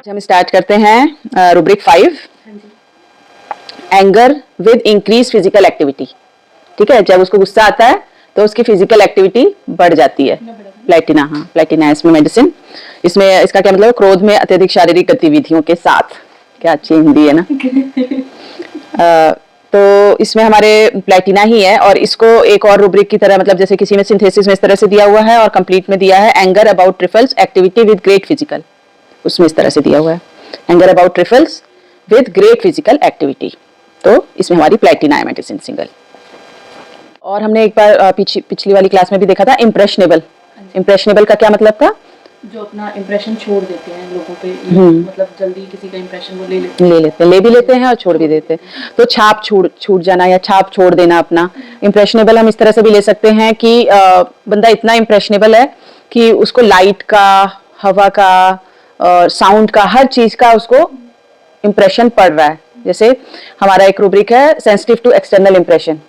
हम स्टार्ट करते हैं rubric 5, anger with increase physical activity. ठीक है, जब उसको गुस्सा आता है तो उसकी फिजिकल एक्टिविटी बढ़ जाती है। प्लेटिना, हाँ प्लेटिना इसमें मेडिसिन। इसमें इसका क्या मतलब है? क्रोध में अत्यधिक शारीरिक गतिविधियों के साथ। क्या अच्छी हिंदी है ना। तो इसमें हमारे प्लेटिना ही है और इसको एक और रूब्रिक की तरह, मतलब जैसे किसी में सिंथेसिस में इस तरह से दिया हुआ है और कंप्लीट में दिया है anger about trifles activity with great physical, उसमें इस तरह से दिया हुआ है anger about trifles with great physical activity. तो इसमें हमारी प्लेटिना है मेडिसिन सिंगल। और हमने एक बार पिछली वाली क्लास में भी देखा था इम्प्रेशनेबल। इम्प्रेशनेबल का क्या मतलब था? जो अपना इम्प्रेशन छोड़ देते हैं लोगों पे, मतलब जल्दी किसी का इम्प्रेशन वो ले भी लेते हैं और छोड़ भी देते हैं। तो छाप छूट जाना या छाप छोड़ देना अपना। इम्प्रेशनेबल हम इस तरह से भी ले सकते हैं कि बंदा इतना इम्प्रेशनेबल है कि उसको लाइट का, हवा का, साउंड का, हर चीज का उसको इम्प्रेशन पड़ रहा है। जैसे हमारा एक रूब्रिक है सेंसिटिव टू एक्सटर्नल इम्प्रेशन।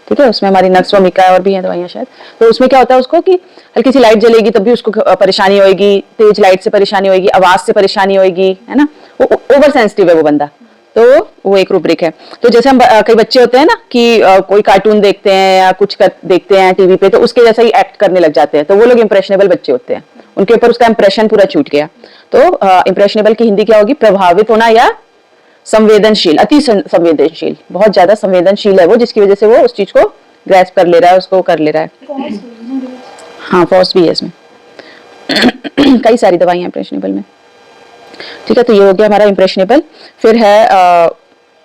ठीक है, उसमें हमारी नक्सोमिका और भी हैं दवाइयाँ शायद। तो उसमें क्या होता है उसको कि हल्की सी लाइट जलेगी तब भी उसको परेशानी होगी, तेज लाइट से परेशानी होगी, आवाज से परेशानी होगी, है ना। वो ओवर सेंसिटिव है वो बंदा। तो वो एक रूब्रिक है। तो जैसे हम कई बच्चे होते हैं ना कि कोई कार्टून देखते हैं या कुछ देखते हैं टीवी पे, तो उसके जैसा ही एक्ट करने लग जाते हैं। तो वो लोग इंप्रेशनेबल बच्चे होते हैं, उनके ऊपर उसका इंप्रेशन पूरा छूट गया। तो इंप्रेशनेबल की हिंदी क्या होगी? प्रभावित होना या संवेदनशील, अति संवेदनशील। बहुत ज्यादा संवेदनशील है वो, जिसकी वजह से वो उस चीज को ग्रैस्प कर ले रहा है, उसको कर ले रहा है। हाँ, फॉर्स भी है इसमें। कई सारी दवाइयां इंप्रेशनेबल में। ठीक है, तो ये हो गया हमारा इंप्रेशनेबल। फिर है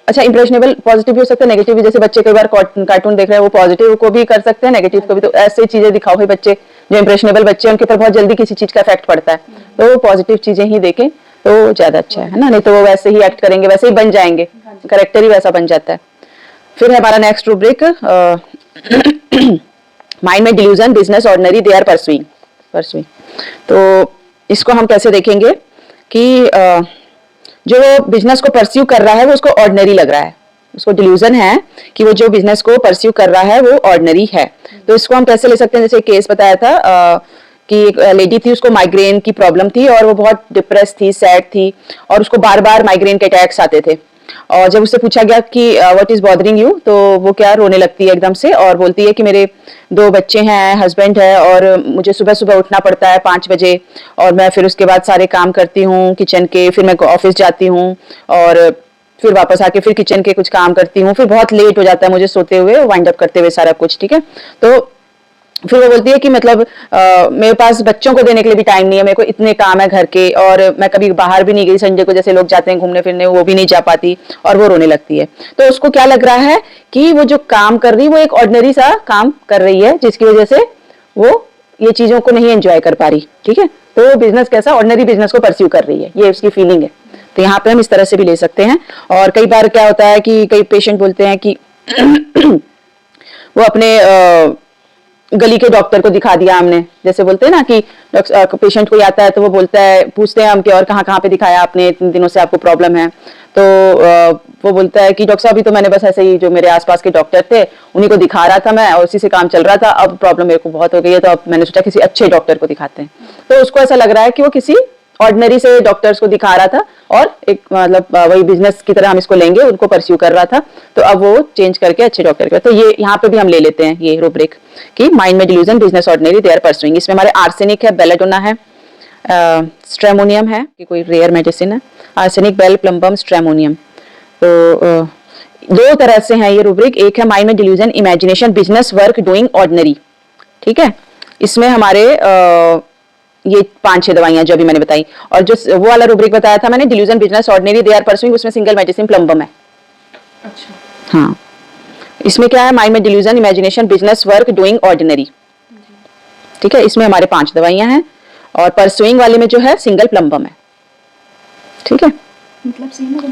अच्छा, इंप्रेशनेबल पॉजिटिव भी हो सकता है, नेगेटिव भी। जैसे बच्चे कई बार कार्टून देख रहे हैं, वो पॉजिटिव को भी कर सकते हैं, नेगेटिव को भी। तो ऐसे चीजें दिखाओ भाई, बच्चे जो इंप्रेशनेबल बच्चे हैं उनके ऊपर बहुत जल्दी किसी चीज का इफेक्ट पड़ता है, तो वो पॉजिटिव चीजें ही देखें तो ज्यादा अच्छा है ना। नहीं तो वो वैसे ही एक्ट करेंगे, वैसे ही बन जाएंगे, करेक्टर ही वैसा बन जाता है। फिर है हमारा नेक्स्ट रूब्रिक माइंड में delusion business ordinary they are pursuing. तो इसको हम कैसे देखेंगे कि जो बिजनेस को परस्यू कर रहा है वो उसको ऑर्डिनरी लग रहा है, उसको डिल्यूजन है कि वो जो बिजनेस को परस्यू कर रहा है वो ऑर्डिनरी है। तो इसको हम कैसे ले सकते हैं? जैसे केस बताया था कि एक लेडी थी, उसको माइग्रेन की प्रॉब्लम थी और वो बहुत डिप्रेस थी, सैड थी और उसको बार बार माइग्रेन के अटैक्स आते थे। और जब उससे पूछा गया कि व्हाट इज बॉदरिंग यू, तो वो क्या रोने लगती है एकदम से और बोलती है कि मेरे 2 बच्चे हैं, हस्बैंड है और मुझे सुबह सुबह उठना पड़ता है 5 बजे और मैं फिर उसके बाद सारे काम करती हूँ किचन के, फिर मैं ऑफिस जाती हूँ और फिर वापस आके फिर किचन के कुछ काम करती हूँ, फिर बहुत लेट हो जाता है मुझे सोते हुए, वाइंड अप करते हुए सारा कुछ। ठीक है, तो फिर वो बोलती है कि मतलब मेरे पास बच्चों को देने के लिए भी टाइम नहीं है, मेरे को इतने काम है घर के और मैं कभी बाहर भी नहीं गई, संडे को जैसे लोग जाते हैं घूमने फिरने वो भी नहीं जा पाती, और वो रोने लगती है। तो उसको क्या लग रहा है कि वो जो काम कर रही है वो एक ऑर्डिनरी सा काम कर रही है, जिसकी वजह से वो ये चीजों को नहीं एंजॉय कर पा रही। ठीक है, तो वो बिजनेस कैसा ऑर्डिनरी बिजनेस को परस्यू कर रही है, ये उसकी फीलिंग है। तो यहाँ पे हम इस तरह से भी ले सकते हैं। और कई बार क्या होता है कि कई पेशेंट बोलते हैं कि वो अपने गली के डॉक्टर को दिखा दिया हमने, जैसे बोलते हैं ना कि पेशेंट कोई आता है तो वो बोलता है, पूछते हैं हम कि और कहाँ कहाँ पे दिखाया आपने, इतने दिनों से आपको प्रॉब्लम है। तो वो बोलता है कि डॉक्टर साहब अभी तो मैंने बस ऐसे ही जो मेरे आसपास के डॉक्टर थे उन्हीं को दिखा रहा था मैं और उसी से काम चल रहा था, अब प्रॉब्लम मेरे को बहुत हो गई है तो अब मैंने सोचा किसी अच्छे डॉक्टर को दिखाते हैं। तो उसको ऐसा लग रहा है कि वो किसी ऑर्डिनरी से डॉक्टर्स को दिखा रहा था और एक मतलब वही बिजनेस की तरह हम इसको लेंगे, उनको परस्यू कर रहा था, तो अब वो चेंज करके अच्छे डॉक्टर के। तो ये यहाँ पे भी हम ले लेते हैं ये रूब्रिक कि माइंड में delusion business ordinary they are pursuing. इसमें हमारे आर्सेनिक है, बेलेडोना है, स्ट्रेमोनियम है, कि कोई रेयर मेडिसिन है, आर्सेनिक, बेल, प्लम्बम, स्ट्रेमोनियम। तो 2 तरह से है ये रूब्रिक। एक है माइंड में delusion imagination business work doing ordinary. ठीक है, इसमें हमारे ये 5-6 दवाइयां जो अभी मैंने बताई, और जो वो वाला रूब्रिक बताया था मैंने delusion business ordinary they are pursuing, उसमें सिंगल मेडिसिन प्लम्बम है। अच्छा, हाँ, इसमें क्या है? माइंड में delusion imagination business work doing ordinary. ठीक है, इसमें हमारे 5 दवाइयां हैं और परस्यूइंग वाले में जो है सिंगल प्लम्बम है। ठीक है, मतलब सेम है,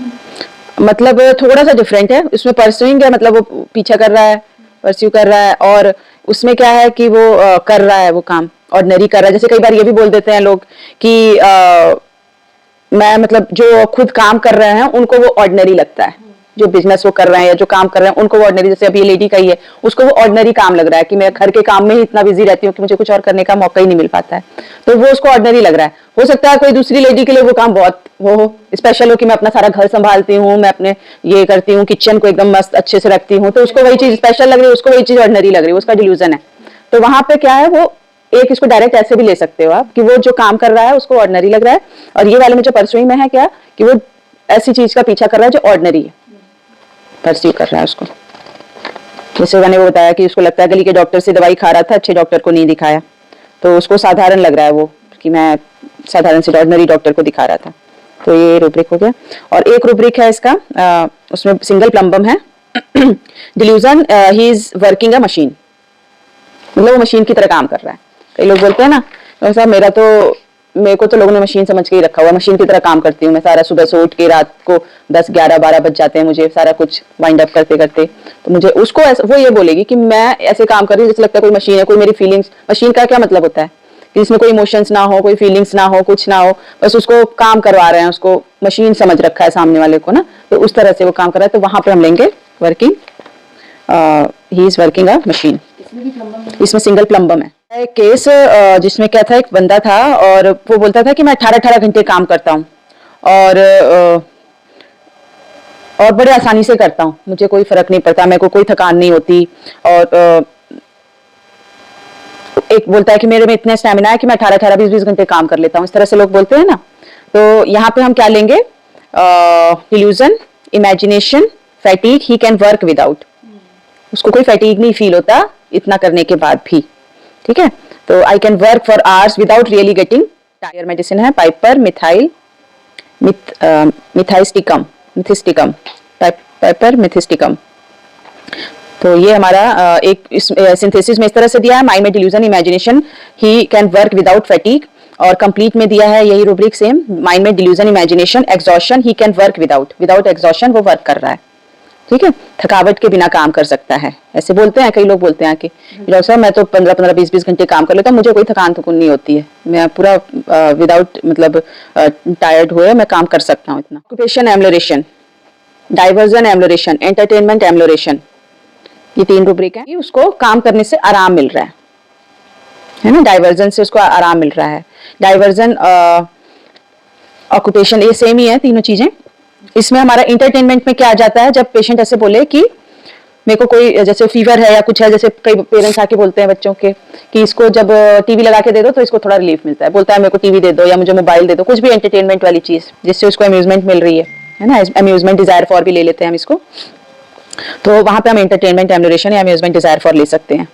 मतलब थोड़ा सा डिफरेंट है। इसमें परस्यूइंग है मतलब वो पीछा कर रहा है, परस्यू कर रहा है, और उसमें क्या है कि वो कर रहा है वो काम ऑर्डिनरी कर रहा है। जैसे कई बार ये भी बोल देते हैं लोग कि मैं मतलब जो खुद काम कर रहे हैं उनको वो ऑर्डिनरी लगता है। जो बिजनेस वो कर रहे हैं या जो काम कर रहे हैं उनको वो ऑर्डिनरी, जैसे अभी ये लेडी का ही है, उसको वो ऑर्डिनरी काम लग रहा है कि मैं घर के काम में ही इतना बिजी रहती हूँ कि मुझे कुछ और करने का मौका ही नहीं मिल पाता है, तो वो उसको ऑर्डिनरी लग रहा है। हो सकता है कोई दूसरी लेडी के लिए वो काम बहुत वो हो, स्पेशल हो कि मैं अपना सारा घर संभालती हूँ, मैं अपने ये करती हूँ, किचन को एकदम मस्त अच्छे से रखती हूँ, तो उसको वही चीज स्पेशल लग रही है, उसको वही चीज ऑर्डिनरी लग रही है, उसका डिल्यूजन है। तो वहां पे क्या है, वो एक इसको डायरेक्ट ऐसे भी ले सकते हो आप कि वो जो काम कर रहा है उसको ऑर्डिनरी लग रहा है, और ये वाले में जो परसुइंग में है क्या कि वो ऐसी चीज का पीछा कर रहा है जो ऑर्डिनरी है, परस्यू कर रहा है उसको। जैसे मैंने वो बताया कि उसको लगता है गली के डॉक्टर से दवाई खा रहा था, अच्छे डॉक्टर को नहीं दिखाया, तो उसको साधारण लग रहा है वो कि मैं साधारण से ऑर्डिनरी डॉक्टर को दिखा रहा था। तो ये रूब्रिक हो गया। और एक रूब्रिक है इसका, उसमें सिंगल प्लम्बम है। Delusion, he is working a machine, मतलब वो मशीन की तरह काम कर रहा है। कई लोग बोलते हैं ना ऐसा, मेरे को तो लोगों ने मशीन समझ के ही रखा हुआ, मशीन की तरह काम करती हूँ मैं, सारा सुबह से उठ के रात को 10 11 12 बज जाते हैं मुझे सारा कुछ वाइंड अप करते करते। तो मुझे उसको वो ये बोलेगी कि मैं ऐसे काम कर रही हूँ जैसे लगता है कोई मशीन है, कोई मेरी फीलिंग्स, मशीन का क्या मतलब होता है कि इसमें कोई इमोशंस ना हो, कोई फीलिंग्स ना हो, कुछ ना हो, बस उसको काम करवा रहे हैं, उसको मशीन समझ रखा है सामने वाले को ना, तो उस तरह से वो काम कर रहा है। तो वहां पे हम लेंगे working, he is working a machine. इसमें सिंगल प्लम्बम है। एक केस जिसमें क्या था, एक बंदा था और वो बोलता था कि मैं 18-18 घंटे काम करता हूँ और बड़े आसानी से करता हूँ, मुझे कोई फर्क नहीं पड़ता, मेरे को कोई थकान नहीं होती। और एक बोलता है कि मेरे में इतना स्टैमिना है कि मैं 18-18 20-20 घंटे काम कर लेता हूँ, इस तरह से लोग बोलते हैं ना। तो यहाँ पे हम क्या लेंगे, illusion, imagination, fatigue, he can work without, उसको कोई फैटीग नहीं फील होता इतना करने के बाद भी, ठीक है। तो I can work for hours without really getting tyre. Medicine है पाइपर मिथाइस्टिकम, पाइपर मिथिस्टिकम। तो ये हमारा एक सिंथेसिस में इस तरह से दिया है, माइंड में delusion, imagination, he can work without fatigue. और कंप्लीट में दिया है यही रूब्रिक सेम, माइंड में delusion, imagination, exhaustion, he can work without exhaustion, वो वर्क कर रहा है, ठीक है, थकावट के बिना काम कर सकता है। ऐसे बोलते हैं, कई लोग बोलते हैं कि डॉक्टर साहब मैं तो 15-15 20-20 घंटे काम कर लेता हूँ, मुझे कोई थकान नहीं होती है, मैं पूरा विदाउट मतलब टायर्ड हुए मैं काम कर सकता हूँ इतना। ऑक्यूपेशन एम्लोरेशन, डाइवर्जन एम्लोरेशन, एंटरटेनमेंट एम्लोरेशन, ये 3 रूब्रिक है। उसको काम करने से आराम मिल रहा है ना, डाइवर्जन से उसको आराम मिल रहा है। डाइवर्जन, ऑक्यूपेशन, ये सेम ही है तीनों चीजें। इसमें हमारा इंटरटेनमेंट में क्या आ जाता है, जब पेशेंट ऐसे बोले कि मेरे को कोई जैसे फीवर है या कुछ है, जैसे कई पेरेंट्स आके बोलते हैं बच्चों के कि इसको जब टीवी लगा के दे दो तो इसको थोड़ा रिलीफ मिलता है, बोलता है मेरे को टीवी दे दो या मुझे मोबाइल दे दो, कुछ भी एंटरटेनमेंट वाली चीज जिससे उसको अम्यूजमेंट मिल रही है ना, अम्यूजमेंट डिजायर फॉर भी ले लेते हैं हम इसको। तो वहां पे हम एंटरटेनमेंट एम्लोरेशन या अम्यूजमेंट डिजायर फॉर ले सकते हैं।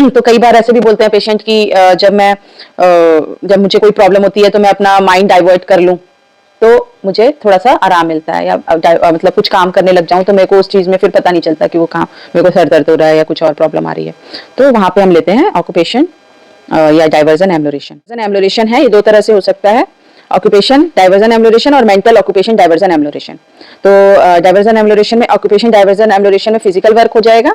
तो कई बार ऐसे भी बोलते हैं पेशेंट की जब मुझे कोई प्रॉब्लम होती है तो मैं अपना माइंड डाइवर्ट कर लूं तो मुझे थोड़ा सा आराम मिलता है, या मतलब कुछ काम करने लग जाऊं तो मेरे को उस चीज में फिर पता नहीं चलता कि वो काम, मेरे को सर दर्द हो रहा है या कुछ और प्रॉब्लम आ रही है। तो वहां पे हम लेते हैं ऑक्यूपेशन या डाइवर्जन एम्लोरेशन। एम्लोरेशन है, ये 2 तरह से हो सकता है, ऑक्यूपेशन डाइवर्जन एम्लोरेशन और मेंटल ऑक्यूपेशन डाइवर्जन एम्लोरेशन। तो डाइवर्जन एम्लोरेशन में, ऑक्यूपेशन डाइवर्जन एम्लोरेशन में फिजिकल वर्क हो जाएगा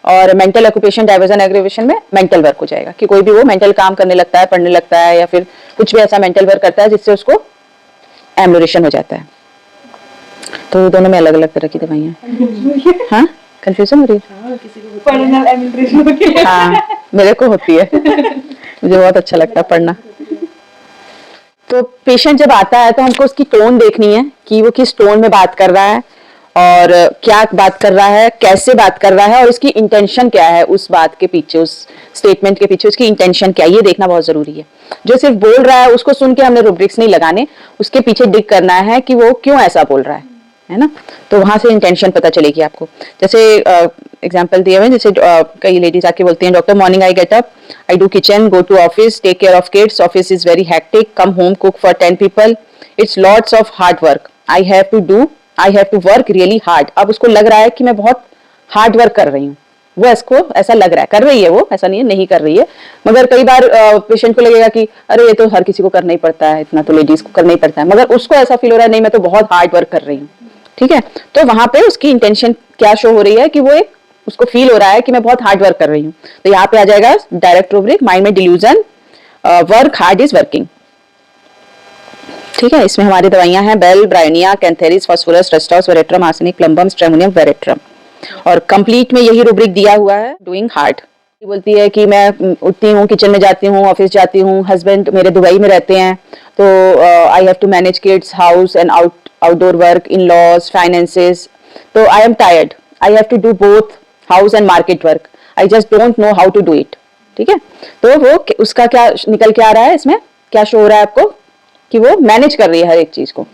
और मेंटल ऑक्यूपेशन डाइवर्जन एग्रीवेशन में मेंटल वर्क हो जाएगा कि कोई भी वो मेंटल काम करने लगता है, पढ़ने लगता है या फिर कुछ भी ऐसा मेंटल वर्क करता है जिससे उसको एम्लोरेशन हो जाता है। तो दोनों में अलग अलग तरह की दवाइयां हैं। हाँ, कंफ्यूजन हो रही है? हाँ, मेरे को होती है, मुझे बहुत अच्छा लगता है पढ़ना। तो पेशेंट जब आता है तो हमको उसकी टोन देखनी है कि वो किस टोन में बात कर रहा है और क्या बात कर रहा है, कैसे बात कर रहा है और उसकी इंटेंशन क्या है, उस बात के पीछे, उस स्टेटमेंट के पीछे उसकी इंटेंशन क्या है, ये देखना बहुत जरूरी है। जो सिर्फ बोल रहा है उसको सुन के हमने रूब्रिक्स नहीं लगाने, उसके पीछे डिग करना है कि वो क्यों ऐसा बोल रहा है ना। तो वहां से इंटेंशन पता चलेगी आपको। जैसे एग्जाम्पल दिए हुए, जैसे कई लेडीज आके बोलती हैं doctor morning I get up, I do kitchen, go to office, take care of kids, office is very hectic, come home, cook for 10 people, it's lots of hard work, I have to work really hard. अब उसको लग रहा है कि मैं बहुत hard work कर रही हूँ, वो इसको ऐसा लग रहा है, कर रही है वो, ऐसा नहीं है नहीं कर रही है, मगर कई बार पेशेंट को लगेगा कि अरे ये तो हर किसी को करना ही पड़ता है, इतना तो लेडीज को करना ही पड़ता है, मगर उसको ऐसा फील हो रहा है नहीं मैं तो बहुत हार्ड वर्क कर रही हूँ, ठीक है। तो वहां पे उसकी इंटेंशन क्या शो हो रही है कि वो एक उसको फील हो रहा है कि मैं बहुत हार्ड वर्क कर रही हूँ। तो यहाँ पे आ जाएगा डायरेक्ट रूब्रिक, माइंड में delusion, work hard is working, ठीक है, इसमें हमारी दवाइयां हैं bell, bryonia, cantharis, phosphorus, rhus tox, veratrum, arsenic, plumbum, stramonium, veratrum. और कंप्लीट में यही रूब्रिक दिया हुआ है डूइंग हार्ड। बोलती है कि मैं उठती हूँ, किचन में जाती हूँ, ऑफिस जाती हूँ, हस्बैंड मेरे दुबई में रहते हैं, तो I have to manage kids, house and outdoor work, in laws, finances, तो I am tired, I have to do both house and market work, I just don't know how to do it. ठीक है, तो वो उसका क्या निकल के आ रहा है, इसमें क्या शो हो रहा है आपको कि वो मैनेज कर रही है हर एक चीज को।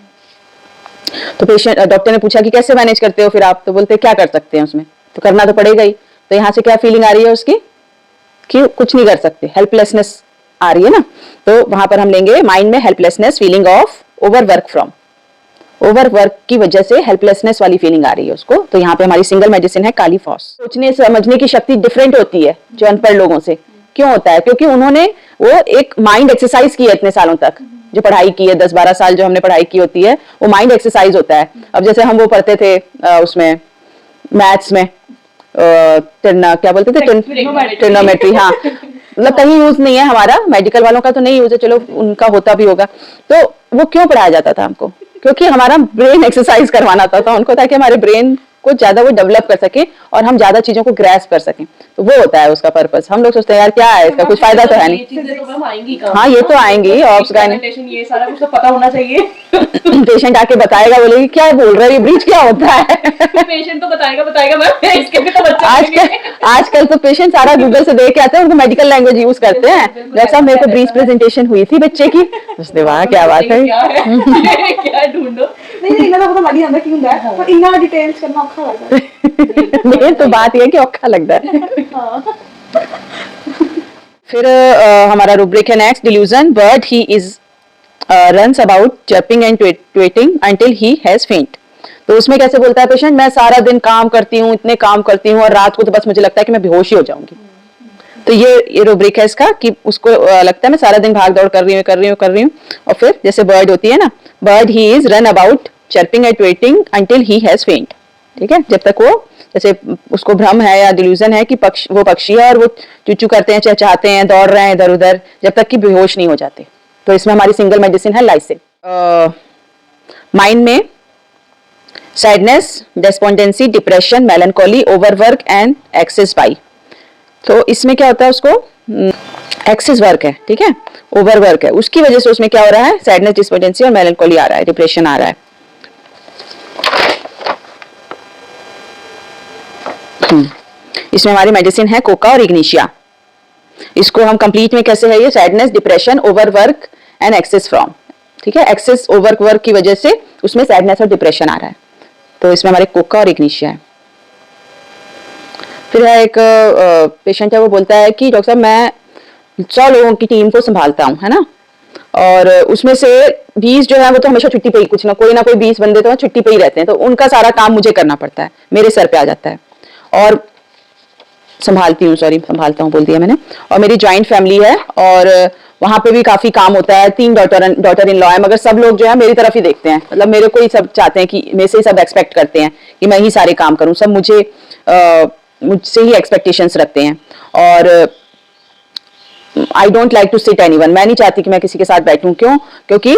तो पेशेंट, डॉक्टर ने पूछा कि कैसे मैनेज करते हो फिर आप, तो बोलते क्या कर सकते हैं उसमें, तो करना तो पड़ेगा ही। तो यहाँ से क्या फीलिंग आ रही है उसकी कि कुछ नहीं कर सकते, हेल्पलेसनेस आ रही है ना। तो वहां पर हम लेंगे माइंड में helplessness, feeling of overwork from, overwork की वजह से हेल्पलेसनेस वाली फीलिंग आ रही है उसको। तो यहाँ पे हमारी सिंगल मेडिसिन है काली फॉस। सोचने समझने की शक्ति डिफरेंट होती है जो अनपढ़ लोगों से। क्यों होता है? क्योंकि उन्होंने वो एक माइंड एक्सरसाइज की है इतने सालों तक, जो पढ़ाई की है 10-12 साल जो हमने पढ़ाई की होती है, वो माइंड एक्सरसाइज होता है। अब जैसे हम वो पढ़ते थे उसमें मैथ्स में क्या बोलते थे, ट्रिग्नोमेट्री, हाँ, मतलब कहीं यूज नहीं है हमारा, मेडिकल वालों का तो नहीं यूज है, चलो उनका होता भी होगा। तो वो क्यों पढ़ाया जाता था हमको? क्योंकि हमारा ब्रेन एक्सरसाइज करवाना था उनको, ताकि हमारे ब्रेन को ज्यादा वो डेवलप कर सके और हम ज्यादा चीजों को ग्रैस्प कर सकें। तो वो होता है उसका पर्पस। हम लोग सोचते हैं यार क्या है इसका, कुछ फायदा तो है नहीं। हाँ, ये तो आएंगी, ऑब्स ये सारा कुछ तो पता होना चाहिए। पेशेंट आके बताएगा, बोलेगी क्या बोल रहे हो, ये ब्रीच क्या होता है। पेशेंट तो बताएगा मैम, इसके भी तो बच्चे आजकल तो पेशेंट सारा गूगल से देख के आते हैं, उनको मेडिकल लैंग्वेज यूज करते हैं। डॉक्टर साहब मेरे को ब्रीच प्रेजेंटेशन हुई थी बच्चे की, उसने वाह क्या बात है, क्या ढूंढो। नहीं इन्ना पता लग जाता कि ਹੁੰਦਾ है, पर इन्ना डिटेल्स करना औखा लगता है। मेन तो बात ये कि औखा लगता है। फिर हमारा रूब्रिक है next, delusion, but he is runs about chirping and tweeting until he has faint। तो उसमें कैसे बोलता है पेशेंट, मैं सारा दिन काम करती हूँ, इतने काम करती हूँ, और रात को तो बस मुझे लगता है कि मैं बेहोश ही हो जाऊंगी। तो ये रूब्रिक है इसका कि उसको लगता है मैं सारा दिन भाग दौड़ कर रही हूँ। और फिर जैसे बर्ड होती है ना, bird he is run about chirping and tweeting until he has फेंट। ठीक है, जब तक वो, जैसे उसको भ्रम है या डिल्यूजन है कि वो पक्षी है और वो चूचू करते हैं, चहचहाते हैं, दौड़ रहे हैं इधर उधर, जब तक कि बेहोश नहीं हो जाते। तो इसमें हमारी सिंगल मेडिसिन है लाइसिन। माइंड में sadness, despondency, depression, melancholy, overwork and excess by. तो इसमें क्या होता है, उसको एक्सेस वर्क है, ठीक है, ओवरवर्क है, उसकी वजह से उसमें क्या हो रहा है, सैडनेस, डिस्पोंडेंसी और मेलनकोली आ रहा है, डिप्रेशन आ रहा है। इसमें हमारी मेडिसिन है कोका और इग्निशिया। इसको हम कंप्लीट में कैसे है, ये sadness, depression, overwork and excess from. ठीक है, एक्सेस ओवरवर्क की वजह से उसमें सैडनेस और डिप्रेशन आ रहा है। तो इसमें हमारे कोका और इग्निशिया है। फिर है एक पेशेंट है, वो बोलता है कि डॉक्टर साहब मैं 100 लोगों की टीम को संभालता हूँ, है ना, और उसमें से 20 जो है वो तो हमेशा छुट्टी पे ही, कुछ ना कोई 20 बंदे तो छुट्टी पे ही रहते हैं, तो उनका सारा काम मुझे करना पड़ता है, मेरे सर पे आ जाता है, और संभालता हूँ बोल दिया मैंने। और मेरी ज्वाइंट फैमिली है और वहां पे भी काफी काम होता है, 3 डॉटर इन लॉ है, मगर सब लोग जो है मेरी तरफ ही देखते हैं, मतलब मेरे को ही सब चाहते हैं कि मेरे से ही सब एक्सपेक्ट करते हैं कि मैं ही सारे काम करूं, सब मुझसे ही एक्सपेक्टेशंस रखते हैं। और I don't like to sit anyone, मैं नहीं चाहती कि मैं किसी के साथ बैठूं। क्यों? क्योंकि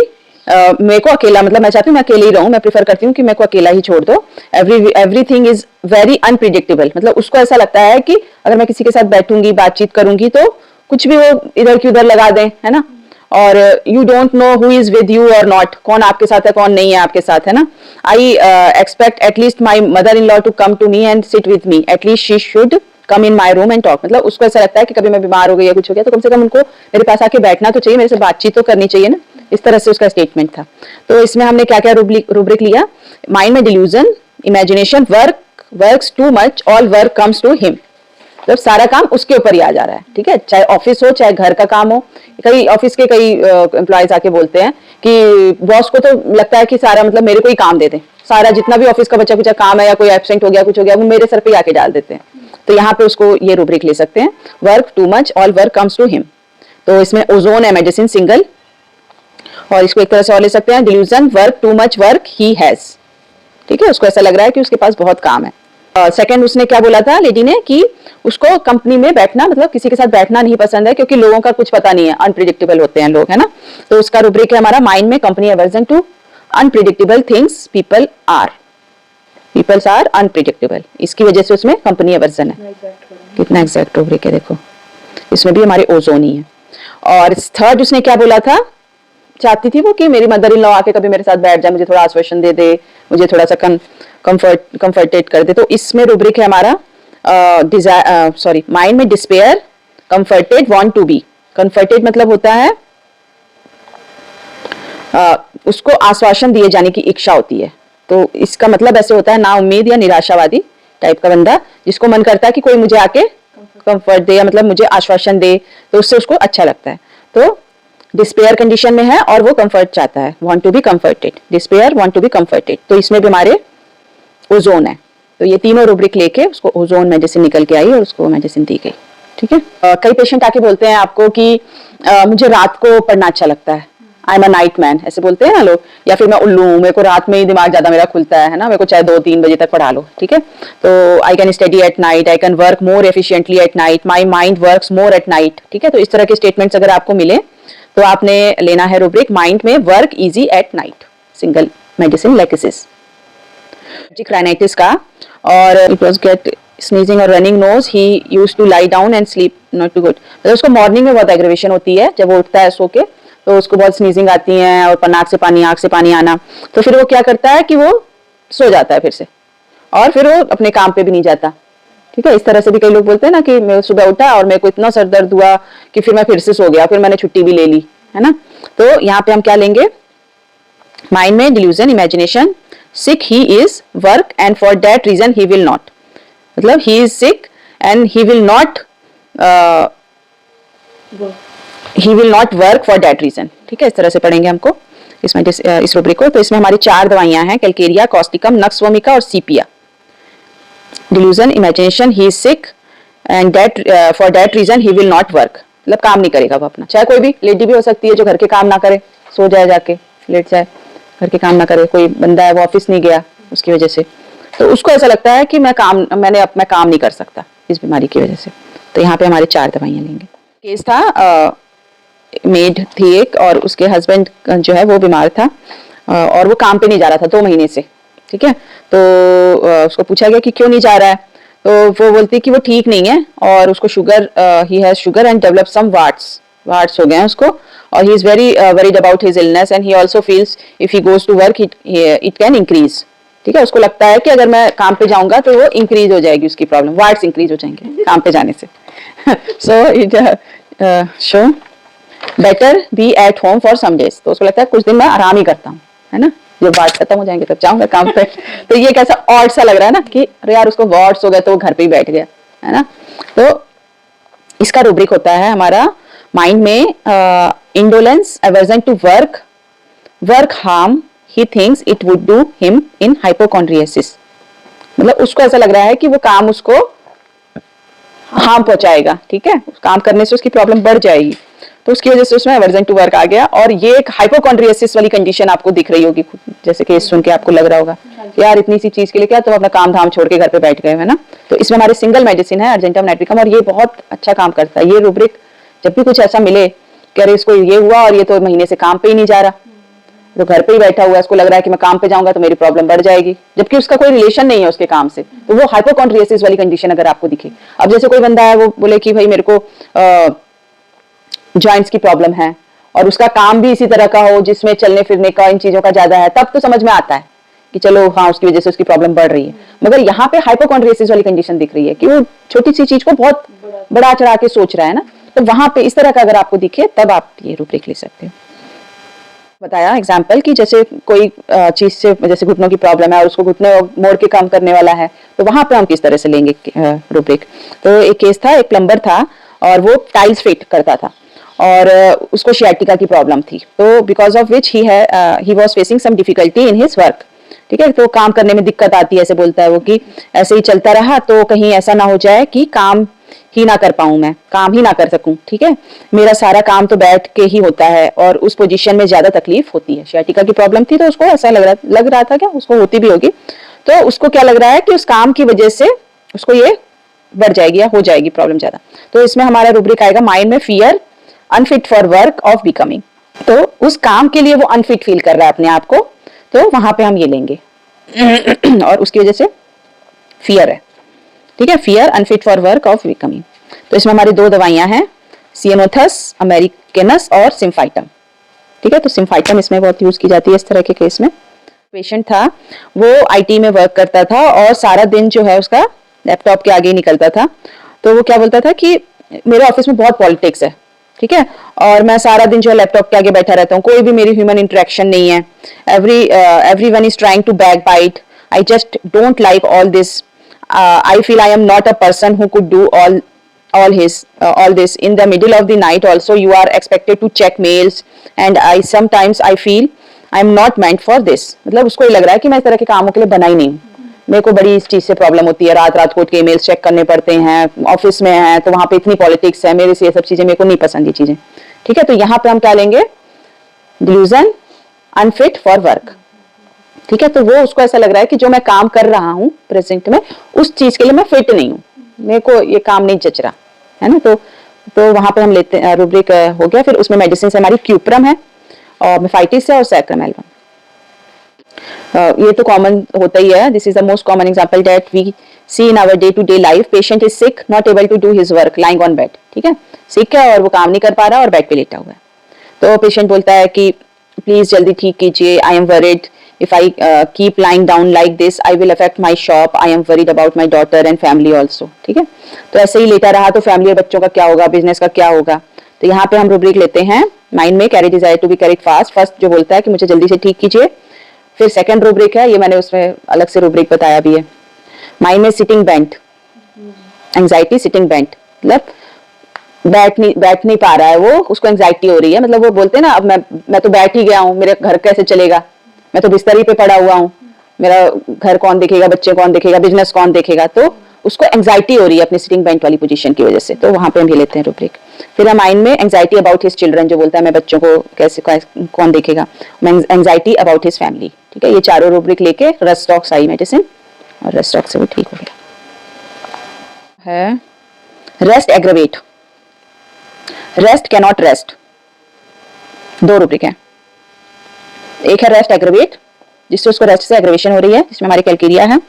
मेरे को अकेला, मतलब मैं चाहती हूँ मैं अकेले ही रहूं, मैं प्रेफर करती हूँ कि मेरे को अकेला ही छोड़ दो। एवरीथिंग इज वेरी अनप्रिडिक्टेबल, मतलब उसको ऐसा लगता है कि अगर मैं किसी के साथ बैठूंगी, बातचीत करूंगी, तो कुछ भी वो इधर की उधर लगा दें, है ना, और you don't know who is with you और नॉट, कौन आपके साथ है कौन नहीं है आपके साथ, है ना। I expect at least my mother in law to come to me and sit with me, at least she should come in my room and talk. मतलब उसको ऐसा लगता है कि कभी मैं बीमार हो गई या कुछ हो गया तो कम से कम उनको मेरे पास आके बैठना तो चाहिए, मेरे से बातचीत तो करनी चाहिए ना। इस तरह से उसका स्टेटमेंट था। तो इसमें हमने क्या क्या रूब्रिक लिया, माइंड में delusion, imagination, works too much, all work comes to him, मतलब सारा काम उसके ऊपर ही आ जा रहा है। ठीक है, चाहे ऑफिस हो चाहे घर का काम हो। कई ऑफिस के कई एम्प्लॉयज आके बोलते हैं कि बॉस को तो लगता है कि सारा, मतलब मेरे को ही काम दे दें, सारा जितना भी ऑफिस का बचा कुचा काम है या कोई एब्सेंट हो गया कुछ हो गया वो मेरे सर पे आके डाल देते हैं। तो यहाँ पे उसको ये रूब्रिक ले सकते हैं, work too much, all work comes to him. तो इसमें ओजोन है मेडिसिन सिंगल, और इसको एक तरह से और ले सकते हैं, delusion, work too much work he has. ठीक है, उसको ऐसा लग रहा है कि उसके पास बहुत काम है। सेकंड उसने क्या बोला था लेडी ने कि उसको कंपनी में बैठना मतलब किसी के साथ बैठना नहीं पसंद है क्योंकि लोगों का कुछ पता नहीं है, अनप्रिडिक्टेबल होते हैं लोग, है ना। तो उसका रुब्रिक है हमारा माइंड में company aversion to unpredictable things people are, peoples are unpredictable, इसकी वजह से उसमें कंपनी एवर्जन है। कितना एग्जैक्ट रुब्रिक है देखो, इसमें भी हमारे ओजोन ही है। और थर्ड उसने क्या बोला था, चाहती थी वो कि मेरी मदर इन लॉ आके कभी मेरे साथ बैठ जाए, मुझे थोड़ा आश्वासन दे दे, मुझे थोड़ा सा कंफर्टेड कर दे। तो इसमें रुब्रिक है हमारा माइंड में despair, comforted, want to be. Comforted मतलब होता है उसको आश्वासन दिए जाने की इच्छा होती है। तो इसका मतलब ऐसे होता है ना उम्मीद या निराशावादी टाइप का बंदा, जिसको मन करता है कि कोई मुझे आके कंफर्ट दे या मतलब मुझे आश्वासन दे, तो उससे उसको अच्छा लगता है। तो डिस्पेयर कंडीशन में है और वो कंफर्ट चाहता है, want to be comforted, despair, want to be comforted. तो इसमें भी हमारे ओजोन है। तो ये तीनों रूब्रिक लेके उसको ओजोन मेडिसिन निकल के आई और उसको मेडिसिन दी गई। ठीक है। कई पेशेंट आके बोलते हैं आपको कि मुझे रात को पढ़ना अच्छा लगता है, I am a night man, ऐसे बोलते हैं ना लोग, या फिर मैं उल्लू हूं, मेरे को रात में ही दिमाग ज्यादा मेरा खुलता है ना, मेरे को चाहे 2-3 बजे तक पढ़ा लो। ठीक है। तो I can study at night, I can work more efficiently at night, my mind works more at night. ठीक है। तो इस तरह के स्टेटमेंट्स अगर आपको मिले तो आपने लेना है रुब्रिक माइंड में work easy at night, single medicine lachesis rhinitis का। और इट वाज गेट स्नीजिंग और running nose, he used to lie down and sleep not too good. मतलब उसको मॉर्निंग में बहुत एग्रेवेशन होती है, जब वो उठता है सो के तो उसको बहुत स्नीजिंग आती है और नाक से पानी, आंख से पानी आना। तो फिर वो क्या करता है कि वो सो जाता है फिर से, और फिर वो अपने काम पे भी नहीं जाता। ठीक है। इस तरह से भी कई लोग बोलते हैं ना कि मैं सुबह उठा और मेरे को इतना सर दर्द हुआ कि फिर मैं फिर से सो गया, फिर मैंने छुट्टी भी ले ली, है ना। तो यहाँ पे हम क्या लेंगे, माइंड में delusion, imagination, sick he is, work and for that reason he will not, मतलब he is sick and he will not work for that reason. ठीक है। इस तरह से पढ़ेंगे हमको इसमें इस रुब्रिक को। तो इसमें हमारी 4 दवाइयां हैं, कैलकेरिया, कॉस्टिकम, नक्स वोमिका और sepia. Delusion, imagination, he is sick and that for that reason he will not work, मतलब काम नहीं करेगा वो अपना। चाहे कोई भी लेडी भी हो सकती है जो घर के काम ना करे, सो जाए जाके, लेट जाए, घर के काम ना करे। कोई बंदा है वो ऑफिस नहीं गया उसकी वजह से, तो उसको ऐसा लगता है कि मैं काम नहीं कर सकता इस बीमारी की वजह से। तो यहाँ पे हमारी 4 दवाइयां लेंगे। केस था मेड थी एक, और उसके हस्बैंड जो है वो बीमार था और वो काम पे नहीं जा रहा था 2 महीने से। ठीक है। तो उसको पूछा गया कि क्यों नहीं जा रहा है, तो वो बोलती कि वो ठीक नहीं है और उसको sugar, he has sugar and develop some warts हो गए हैं उसको, और he is very worried about his illness and he also feels if he goes to work it can increase. ठीक है। उसको लगता है कि अगर मैं काम पे जाऊंगा तो वो इंक्रीज हो जाएगी उसकी प्रॉब्लम, वार्ट्स इंक्रीज हो जाएंगे काम पे जाने से। So it show better be at home for some days. तो उसको लगता है कुछ दिन मैं आराम ही करता हूँ, है ना, जब वार्ड खत्म हो जाएंगे तब जाऊंगा काम पे। तो ये कैसा ऑड सा लग रहा है ना कि अरे यार उसको वार्ड्स हो गए तो वो घर पे ही बैठ गया, है ना। तो इसका रूब्रिक होता है हमारा माइंड में indolence, aversion to work harm, he thinks it would do him in hypochondriasis. मतलब उसको ऐसा लग रहा है कि वो काम उसको हार्म पहुंचाएगा। ठीक है। काम करने से उसकी प्रॉब्लम बढ़ जाएगी, तो उसकी वजह से उसमें एवर्जन टू वर्क आ गया। और ये एक हाइपोकॉन्ड्रियासिस वाली कंडीशन आपको दिख रही होगी, जैसे केस सुन के आपको लग रहा होगा यार इतनी सी चीज के लिए क्या तुम अपना काम धाम छोड़ के घर पे बैठ गए, है ना। तो इसमें हमारी सिंगल मेडिसिन है अर्जेंटम नाइट्रिकम, और ये बहुत अच्छा काम करता है। ये रूब्रिक जब भी कुछ ऐसा मिले कि अरे इसको ये हुआ और ये तो महीने से काम पे ही नहीं जा रहा, तो घर पे ही बैठा हुआ है, इसको लग रहा है कि मैं काम पे जाऊंगा तो मेरी प्रॉब्लम बढ़ जाएगी, जबकि उसका कोई रिलेशन नहीं है उसके काम से, तो वो हाइपोकॉन्ड्रियासिस वाली कंडीशन अगर आपको दिखे। अब जैसे कोई बंदा है वो बोले कि भाई मेरे को जॉइंट्स की प्रॉब्लम है और उसका काम भी इसी तरह का हो जिसमें चलने फिरने का, इन चीजों का ज्यादा है, तब तो समझ में आता है कि चलो हाँ उसकी वजह से उसकी प्रॉब्लम बढ़ रही है। मगर यहाँ पे हाइपोकॉन्ड्रियासिस वाली कंडीशन दिख रही है कि वो छोटी सी चीज को बहुत बड़ा चढ़ा के सोच रहा है ना। तो वहां पे इस तरह का अगर आपको दिखे तब आप ये रूब्रिक ले सकते हो। बताया एग्जाम्पल कि जैसे कोई चीज से, जैसे घुटनों की प्रॉब्लम है और उसको घुटने मोड़ के काम करने वाला है, तो वहां पे हम किस तरह से लेंगे रूब्रिक। तो एक केस था, एक प्लम्बर था और वो टाइल्स फिट करता था और उसको शियाटिका की प्रॉब्लम थी, तो because of which he was facing some difficulty in his work. ठीक है। तो काम करने में दिक्कत आती है, ऐसे बोलता है वो कि ऐसे ही चलता रहा तो कहीं ऐसा ना हो जाए कि काम ही ना कर पाऊं, मैं काम ही ना कर सकूं। ठीक है। मेरा सारा काम तो बैठ के ही होता है और उस पोजीशन में ज्यादा तकलीफ होती है। शियाटिका की प्रॉब्लम थी तो उसको ऐसा लग रहा था, क्या उसको होती भी होगी, तो उसको क्या लग रहा है कि उस काम की वजह से उसको ये बढ़ जाएगी या हो जाएगी प्रॉब्लम ज्यादा। तो इसमें हमारा रूब्रिक आएगा माइंड में fear unfit for work of becoming. तो उस काम के लिए वो अनफिट फील कर रहा है अपने आप को, तो वहां पे हम ये लेंगे और उसकी वजह से फियर है, ठीक है, fear unfit for work of becoming. तो इसमें हमारी दो दवाइयां हैं, सिएनोथस अमेरिकनस और सिम्फाइटम, ठीक है। तो सिम्फाइटम इसमें बहुत यूज की जाती है इस तरह के केस में। पेशेंट था, वो आईटी में वर्क करता था और सारा दिन जो है उसका लैपटॉप के आगे ही निकलता था। तो वो क्या बोलता था कि मेरे ऑफिस में बहुत पॉलिटिक्स है, ठीक है, और मैं सारा दिन जो है लैपटॉप के आगे बैठा रहता हूँ, कोई भी मेरी ह्यूमन इंटरेक्शन नहीं है, everyone is trying to backbite, I just don't like all this, I feel I am not a person who could do all this. In the middle of the night also you are expected to check mails and sometimes I feel I am not meant for this। मतलब उसको ये लग रहा है कि मैं इस तरह के कामों के लिए बना ही नहीं हूँ, मेरे को बड़ी इस चीज से प्रॉब्लम होती है, रात रात को उठ के ईमेल्स चेक करने पड़ते हैं, ऑफिस में है तो वहां पे इतनी पॉलिटिक्स है, मेरे से ये सब चीजें मेरे को नहीं पसंद ये चीजें, ठीक है। तो यहाँ पे हम क्या लेंगे, डिल्यूजन अनफिट फॉर वर्क, ठीक है। तो वो उसको ऐसा लग रहा है कि जो मैं काम कर रहा हूँ प्रेजेंट में उस चीज के लिए मैं फिट नहीं हूँ, मेरे को ये काम नहीं जच रहा है ना। तो वहां पे हम लेते हैं रूब्रिक हो गया। फिर उसमें मेडिसिन से हमारी क्यूप्रम है और मेफाइटिस है और सैक्रमेल्बम। ये तो कॉमन होता ही है, this is the most common example that we see in our day to day life. Patient is sick, not able to do his work, lying on bed, ठीक है, सिक है और वो काम नहीं कर पा रहा और बेड पे लेटा हुआ है। तो पेशेंट बोलता है कि प्लीज जल्दी ठीक कीजिए, I am worried, if I keep lying down like this I will affect my shop, I am worried about my daughter and family also, ठीक है। तो ऐसे ही लेटा रहा तो फैमिली और बच्चों का क्या होगा, बिजनेस का क्या होगा। तो यहाँ पे हम रूब्रिक लेते हैं माइंड में carry desire to be carried fast. First जो बोलता है कि मुझे जल्दी से ठीक कीजिए, फिर सेकंड रूब्रिक है, ये मैंने उसमें अलग से रूब्रिक बताया भी है, माइंड में sitting bent, anxiety sitting bent, मतलब बैठ नहीं पा रहा है वो, उसको एंजाइटी हो रही है, मतलब वो बोलते हैं ना अब मैं तो बैठ ही गया हूँ, मेरे घर कैसे चलेगा, मैं तो बिस्तर ही पे पड़ा हुआ हूँ, मेरा घर कौन देखेगा, बच्चे कौन देखेगा, बिजनेस कौन देखेगा। तो उसको एंजाइटी हो रही है अपनी सिटिंग बेंट वाली पोजीशन की वजह से, तो वहां पे हम ये लेते हैं रूब्रिक। फिर हम माइंड में एंजाइटी अबाउट हिज चिल्ड्रन, जो बोलता है मैं बच्चों को कैसे कौन देखेगा, एंजाइटी अबाउट हिज फैमिली, ठीक है। ये चारों रूब्रिक लेके रेस्टॉक्स आई मेडिसिन और रेस्टॉक्स से वो ठीक हो गया है। Rest aggravate, rest cannot rest, दो रूब्रिक है। एक है रेस्ट एग्रवेट, जिससे उसको रेस्ट से एग्रवेशन हो रही है, जिसमें हमारी कैलकेरिया है।